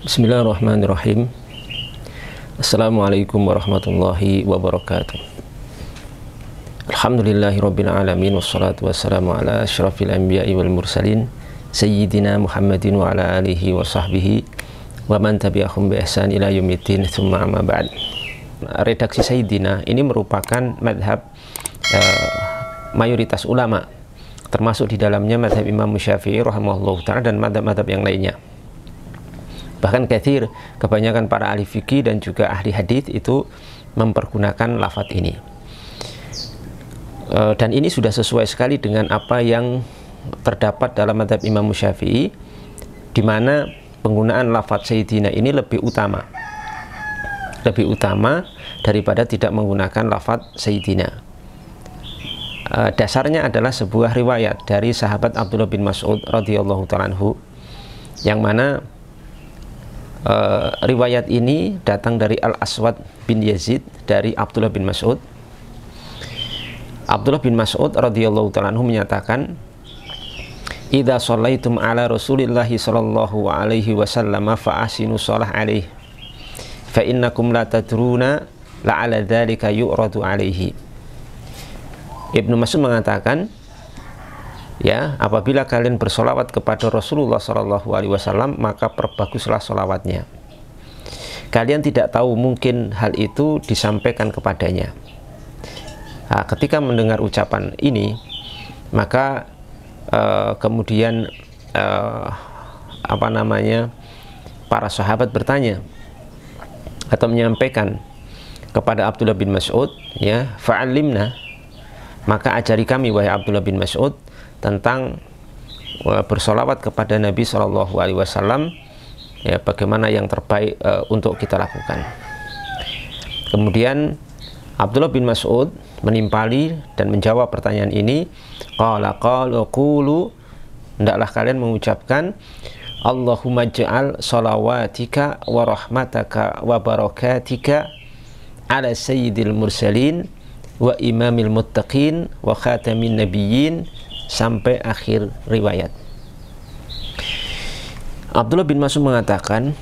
Bismillahirrahmanirrahim. Assalamualaikum warahmatullahi wabarakatuh. Alhamdulillahirabbil alamin wassalatu wassalamu ala asyrafil anbiya'i wal mursalin sayyidina Muhammadin wa ala alihi wa sahbihi wa man tabi'ahum bi ihsan ila yaumiddin, tsumma amma ba'd. Redaksi Sayyidina ini merupakan madhab mayoritas ulama, termasuk di dalamnya madhab Imam Syafi'i rahimahullah ta'ala dan madhab-madhab yang lainnya. Bahkan katsir, kebanyakan para ahli fikih dan juga ahli hadis itu mempergunakan lafadz ini. Dan ini sudah sesuai sekali dengan apa yang terdapat dalam madhab Imam Syafi'i, di mana penggunaan lafadz Sayyidina ini lebih utama daripada tidak menggunakan lafadz Sayyidina. Dasarnya adalah sebuah riwayat dari sahabat Abdullah bin Mas'ud radhiyallahu ta'ala anhu, yang mana riwayat ini datang dari Al-Aswad bin Yazid dari Abdullah bin Mas'ud. Abdullah bin Mas'ud radhiyallahu ta'ala anhu menyatakan, "Idza shallaitum ala Rasulillahi sallallahu alaihi wasallam fa ahsinu shalah alaihi fa innakum la tadruna la'ala dzalika yu'radu alaihi." Ibnu Mas'ud mengatakan, ya, apabila kalian bersolawat kepada Rasulullah Shallallahu Alaihi Wasallam, maka perbaguslah solawatnya. Kalian tidak tahu, mungkin hal itu disampaikan kepadanya. Nah, ketika mendengar ucapan ini, maka kemudian para sahabat bertanya atau menyampaikan kepada Abdullah bin Mas'ud, ya, fa'alimna, maka ajari kami wahai Abdullah bin Mas'ud tentang bersolawat kepada Nabi Shallallahu Alaihi Wasallam, ya, bagaimana yang terbaik untuk kita lakukan. Kemudian Abdullah bin Mas'ud menimpali dan menjawab pertanyaan ini. Qulu, hendaklah kalian mengucapkan, Allahumma ja'al salawatika wa rahmataka wa barakatika ala sayyidil mursalin wa imamil muttaqin wa khatamin nabiyyin, sampai akhir riwayat. Abdullah bin Mas'ud mengatakan,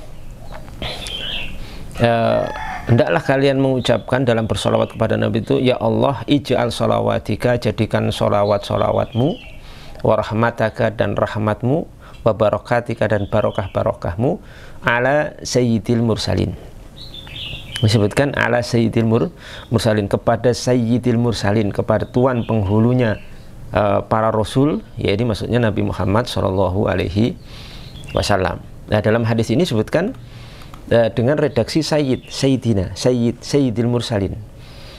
hendaklah kalian mengucapkan dalam bersolawat kepada Nabi itu, ya Allah, ij'al salawatika, jadikan solawat-solawatmu, wa rahmataka, dan rahmatmu, wa barakatika, dan barokah-barokahmu, ala sayyidil mursalin. Disebutkan ala sayyidil mursalin, kepada sayyidil mursalin, kepada tuan penghulunya para rasul, yaitu maksudnya Nabi Muhammad Shallallahu Alaihi Wasallam. Nah, dalam hadis ini disebutkan dengan redaksi sayyid, sayyidina, sayyidil mursalin.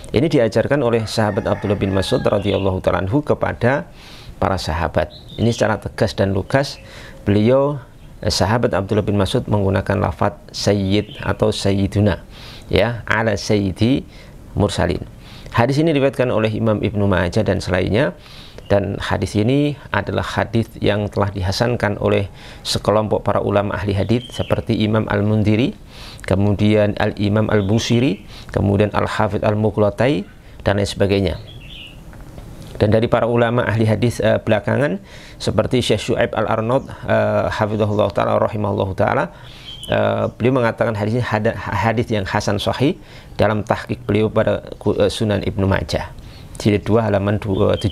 Ini diajarkan oleh sahabat Abdullah bin Mas'ud radhiyallahu ta'ala anhu kepada para sahabat. Ini secara tegas dan lugas beliau, sahabat Abdullah bin Mas'ud, menggunakan lafadz sayyid atau sayyiduna, ya, ala sayyidi mursalin. Hadis ini diriwayatkan oleh Imam Ibnu Majah dan selainnya, dan hadis ini adalah hadis yang telah dihasankan oleh sekelompok para ulama ahli hadis seperti Imam Al-Mundhiri, kemudian Al-Imam Al-Busiri, kemudian Al-Hafidz Al-Mughlattai, dan lain sebagainya. Dan dari para ulama ahli hadis belakangan seperti Syekh Syu'aib Al-Arnaud hafizahullah ta'ala rahimahullah ta'ala, beliau mengatakan hadis ini hadis yang hasan sahih dalam tahqiq beliau pada Sunan Ibnu Majah, jilid 2 halaman 72.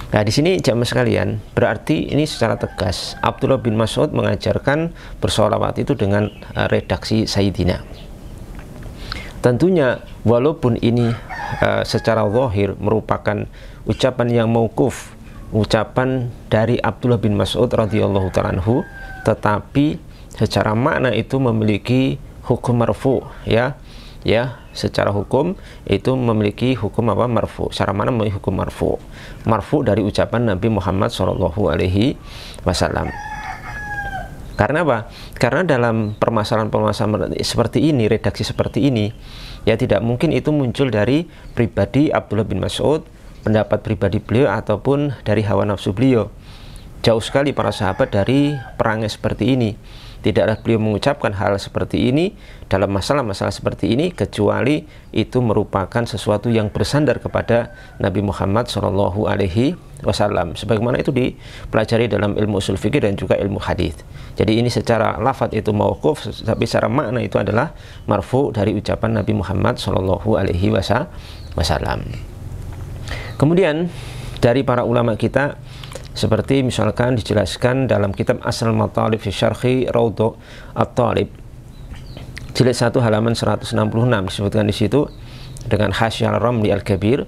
Nah, di sini jamaah sekalian, berarti ini secara tegas Abdullah bin Mas'ud mengajarkan bersolawat itu dengan redaksi Sayyidina. Tentunya walaupun ini secara zahir merupakan ucapan yang mauquf, ucapan dari Abdullah bin Mas'ud radhiyallahu ta'ala anhu, tetapi secara makna itu memiliki hukum marfu, ya, secara hukum itu memiliki hukum apa? Marfu. Secara mana memiliki hukum marfu dari ucapan Nabi Muhammad Shallallahu Alaihi Wasallam. Karena apa? Karena dalam permasalahan seperti ini, redaksi seperti ini, ya, tidak mungkin itu muncul dari pribadi Abdullah bin Mas'ud, pendapat pribadi beliau, ataupun dari hawa nafsu beliau. Jauh sekali para sahabat dari perangai seperti ini. tidaklah beliau mengucapkan hal seperti ini dalam masalah-masalah seperti ini kecuali itu merupakan sesuatu yang bersandar kepada Nabi Muhammad SAW, sebagaimana itu dipelajari dalam ilmu usul fikih dan juga ilmu hadis. Jadi ini secara lafadz itu mauquf, tapi secara makna itu adalah marfu dari ucapan Nabi Muhammad SAW. Kemudian dari para ulama kita, seperti misalkan dijelaskan dalam kitab Asal Matalib fi Syarhi Raudhah At-Talib, jilid 1 halaman 166, disebutkan di situ dengan Hasyal Ramli Al-Kabir,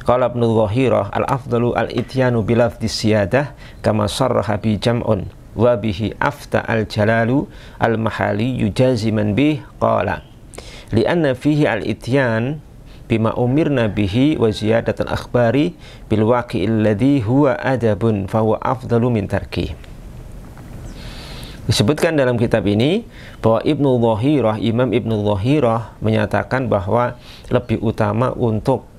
qala Ibnu Dhahirah al-afdalu al-ityanu bilafdhi siyadah kama sarraha bi jam'un wa bihi afta al-jalalu al-mahali yujaziman bih qala li'anna fihi al-ityan bima umirna bihi wa ziyadatul akhbari bil waqi'il ladhi huwa adabun fa huwa afdalu min tarki. Disebutkan dalam kitab ini bahwa Ibnu Dhahirah, Imam Ibnu Dhahirah menyatakan bahwa lebih utama untuk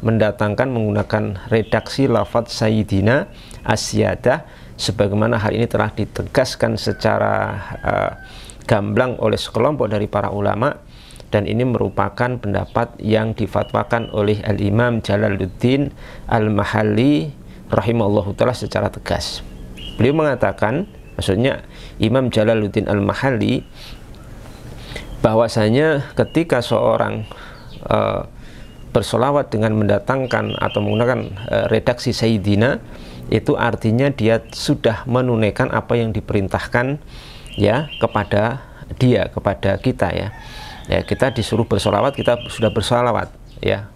mendatangkan menggunakan redaksi lafadz Sayyidina Asyadah, sebagaimana hal ini telah ditegaskan secara gamblang oleh sekelompok dari para ulama, dan ini merupakan pendapat yang difatwakan oleh Al-Imam Jalaluddin Al-Mahalli rahimahullahu ta'ala secara tegas. Beliau mengatakan, maksudnya Imam Jalaluddin Al-Mahalli, bahwasanya ketika seorang bersolawat dengan mendatangkan atau menggunakan redaksi Sayyidina, itu artinya dia sudah menunaikan apa yang diperintahkan ya kepada dia, kepada kita ya. Ya, kita disuruh bersolawat, kita sudah bersolawat ya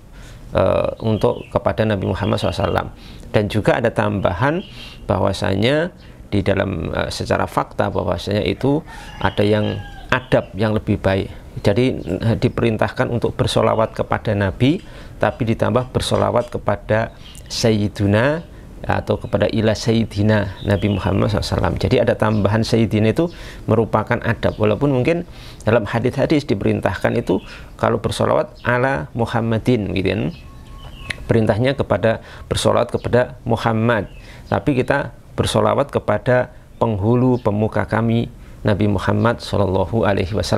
untuk kepada Nabi Muhammad SAW. Dan juga ada tambahan bahwasanya di dalam secara fakta bahwasanya itu ada yang adab yang lebih baik. Jadi diperintahkan untuk bersolawat kepada Nabi, tapi ditambah bersolawat kepada Sayyiduna atau kepada ila Sayyidina Nabi Muhammad SAW. Jadi ada tambahan Sayyidina itu merupakan adab, walaupun mungkin dalam hadis-hadis diperintahkan itu kalau bersolawat ala Muhammadin gitu kan, perintahnya kepada bersolawat kepada Muhammad, tapi kita bersolawat kepada penghulu pemuka kami Nabi Muhammad SAW.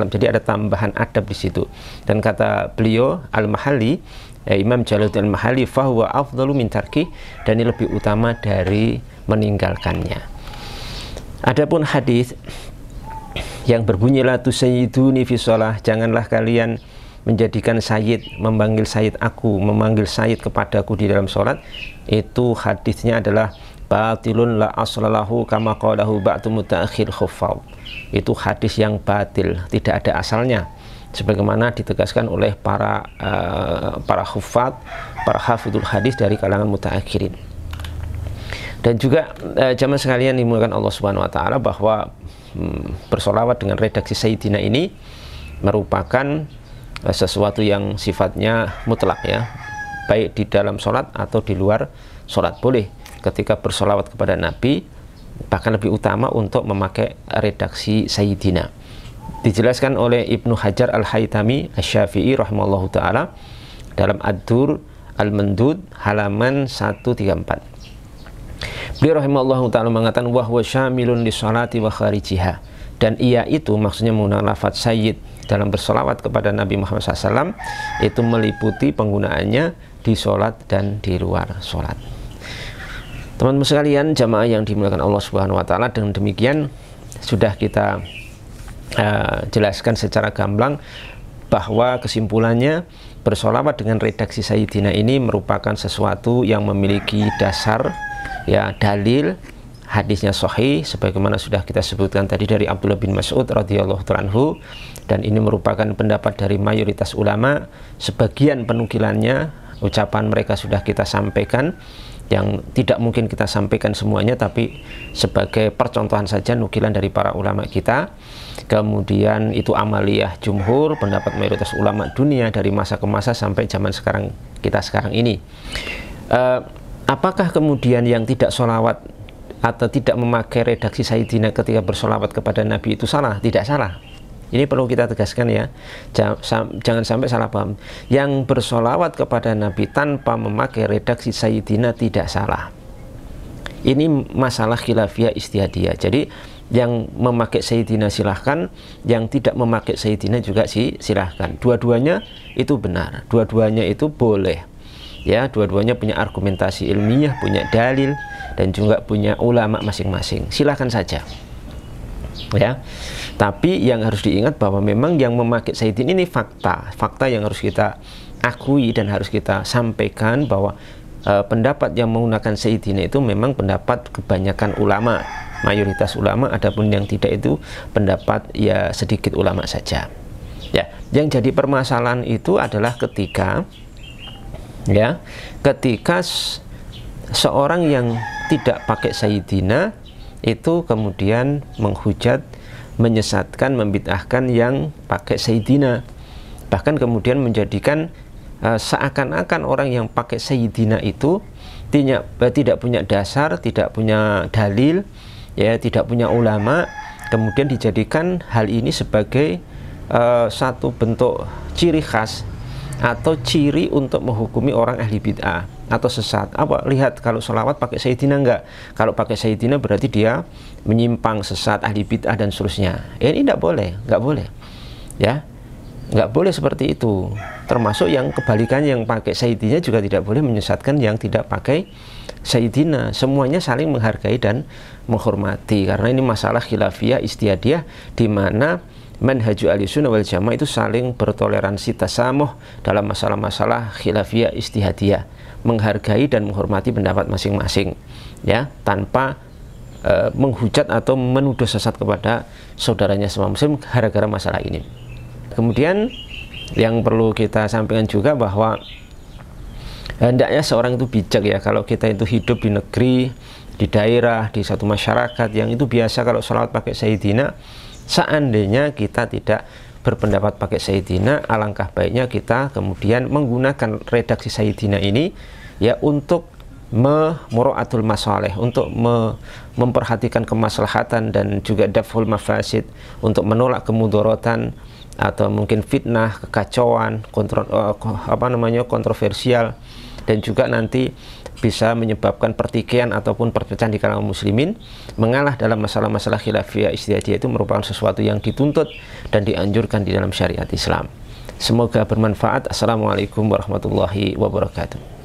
Jadi ada tambahan adab di situ. Dan kata beliau Al-Mahalli, Imam Jalaluddin Al-Mahalli, fahuwa afdalu min tarki, dan ini lebih utama dari meninggalkannya. Adapun hadis yang berbunyi la tusayyiduni fi shalah, janganlah kalian menjadikan sayyid, memanggil sayyid aku, memanggil sayyid kepadaku di dalam sholat, itu hadisnya adalah batilun la aslalahu kama qalahu ba'du mutaakhir khuffau. Itu hadis yang batil, tidak ada asalnya, sebagaimana ditegaskan oleh para huffaz, para hafidul hadis dari kalangan mutaakhirin. Dan juga jamaah sekalian dimulakan Allah Subhanahu wa taala, bahwa bersolawat dengan redaksi Sayyidina ini merupakan sesuatu yang sifatnya mutlak ya, baik di dalam sholat atau di luar sholat boleh ketika bersolawat kepada Nabi, bahkan lebih utama untuk memakai redaksi Sayyidina. Dijelaskan oleh Ibnu Hajar Al-Haytami Asy-Syafi'i rahimahullahu ta'ala dalam Ad-Dur Al-Mandud halaman 134. Beliau rahimahullahu ta'ala mengatakan wa huwa syamilun li sholati wa kharijiha, dan ia itu maksudnya menggunakan lafadz sayyid dalam bersolawat kepada Nabi Muhammad SAW, itu meliputi penggunaannya di sholat dan di luar sholat. Teman-teman sekalian, jamaah yang dimuliakan Allah Subhanahu wa taala, dengan demikian sudah kita jelaskan secara gamblang bahwa kesimpulannya bersolawat dengan redaksi Sayyidina ini merupakan sesuatu yang memiliki dasar ya, dalil hadisnya sahih, sebagaimana sudah kita sebutkan tadi dari Abdullah bin Mas'ud radhiyallahu anhu, dan ini merupakan pendapat dari mayoritas ulama. Sebagian penukilannya, ucapan mereka sudah kita sampaikan, yang tidak mungkin kita sampaikan semuanya, tapi sebagai percontohan saja nukilan dari para ulama kita. Kemudian itu amaliyah jumhur, pendapat mayoritas ulama dunia dari masa ke masa sampai zaman sekarang, kita sekarang ini. Apakah kemudian yang tidak sholawat atau tidak memakai redaksi Sayyidina ketika bersolawat kepada Nabi itu salah? Tidak salah. Ini perlu kita tegaskan ya, jangan sampai salah paham. Yang bersolawat kepada Nabi tanpa memakai redaksi Sayyidina tidak salah. Ini masalah khilafiyah istihadiyah. Jadi Yang memakai Sayyidina silahkan, yang tidak memakai Sayyidina juga silahkan. Dua-duanya itu benar, dua-duanya itu boleh. Ya, dua-duanya punya argumentasi ilmiah, punya dalil, dan juga punya ulama masing-masing. Silahkan saja. Ya, tapi yang harus diingat bahwa memang yang memakai Sayyidina ini fakta yang harus kita akui dan harus kita sampaikan bahwa pendapat yang menggunakan Sayyidina itu memang pendapat kebanyakan ulama, mayoritas ulama. Adapun yang tidak itu pendapat ya sedikit ulama saja. Ya, yang jadi permasalahan itu adalah ketika seorang yang tidak pakai Sayyidina itu kemudian menghujat, menyesatkan, membid'ahkan yang pakai Sayyidina, bahkan kemudian menjadikan seakan-akan orang yang pakai Sayyidina itu tidak punya dasar, tidak punya dalil, ya, tidak punya ulama, kemudian dijadikan hal ini sebagai satu bentuk ciri khas atau ciri untuk menghukumi orang ahli bid'ah atau sesat. Apa? Lihat, kalau sholawat pakai Sayyidina enggak? Kalau pakai Sayyidina berarti dia menyimpang, sesat, ahli bid'ah dan seterusnya. Ini tidak boleh, nggak boleh, ya, nggak boleh seperti itu. Termasuk yang kebalikannya, yang pakai Sayyidina juga tidak boleh menyesatkan yang tidak pakai Sayyidina. Semuanya saling menghargai dan menghormati, karena ini masalah khilafiyah istihadiyah, di mana manhaju ahlussunnah wal jamaah itu saling bertoleransi, tasamuh dalam masalah-masalah khilafiyah istihadiyah, menghargai dan menghormati pendapat masing-masing, ya, tanpa menghujat atau menuduh sesat kepada saudaranya semua muslim gara-gara masalah ini. Kemudian yang perlu kita sampaikan juga bahwa hendaknya seorang itu bijak, ya, kalau kita itu hidup di negeri, di daerah, di satu masyarakat yang itu biasa kalau sholawat pakai Sayyidina, seandainya kita tidak berpendapat pakai Sayyidina, alangkah baiknya kita kemudian menggunakan redaksi Sayyidina ini, ya, untuk mura'atul masalih, untuk memperhatikan kemaslahatan dan juga daf'ul mafasid, untuk menolak kemudorotan atau mungkin fitnah, kekacauan, kontroversial, dan juga nanti bisa menyebabkan pertikaian ataupun perpecahan di kalangan muslimin. Mengalah dalam masalah-masalah khilafiyah istihadiyah itu merupakan sesuatu yang dituntut dan dianjurkan di dalam syariat Islam. Semoga bermanfaat. Assalamualaikum warahmatullahi wabarakatuh.